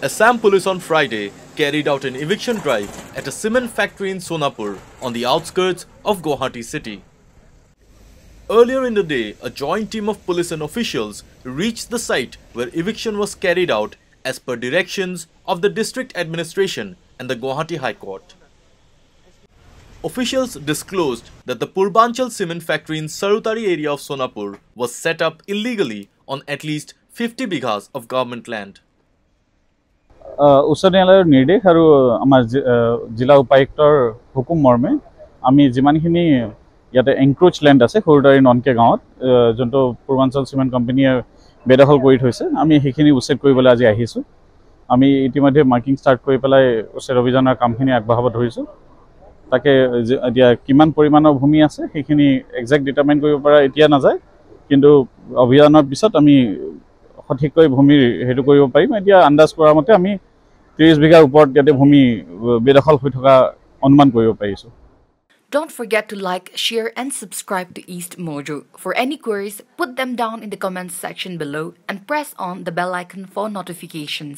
Assam police on Friday carried out an eviction drive at a cement factory in Sonapur on the outskirts of Guwahati city. Earlier in the day, a joint team of police and officials reached the site where eviction was carried out as per directions of the district administration and the Guwahati High Court. Officials disclosed that the Purbanchal cement factory in Sarutari area of Sonapur was set up illegally on at least 50 bighas of government land. উচ্চ ন্যায়ালয়ৰ নিৰ্দেশ আৰু আমাৰ জিলা উপায়ুক্তৰ হুকুম মৰ্মে আমি যিমানখিনি ইয়াতে এনক্ৰোচ লেণ্ড আছে সৰুদাৰী ননকে গাঁৱত যোনটো পূৰ্বাঞ্চল চিমেণ্ট কোম্পানীয়ে বেদখল কৰি থৈছে আমি সেইখিনি উচ্ছেদ কৰিবলৈ আজি আহিছোঁ আমি ইতিমধ্যে মাৰ্কিং ষ্টাৰ্ট কৰি পেলাই উচ্ছেদ অভিযানৰ কামখিনি আগবঢ়াব ধৰিছোঁ তাকে এতিয়া কিমান পৰিমাণৰ ভূমি আছে সেইখিনি এক্সাক্ট ডিটাৰমাইন কৰিব পৰা এতিয়া নাযায় কিন্তু অভিযানৰ পিছত আমি সঠিককৈ ভূমিৰ হেতু কৰিব পাৰিম এতিয়া আন্দাজ কৰা মতে আমি 30 বিঘাৰ ওপৰত ইয়াতে ভূমি বেদখল হৈ থকা অনুমান কৰিব পাৰিছো Don't forget to like, share and subscribe to East Mojo. For any queries, put them down in the comments section below and press on the bell icon for notifications.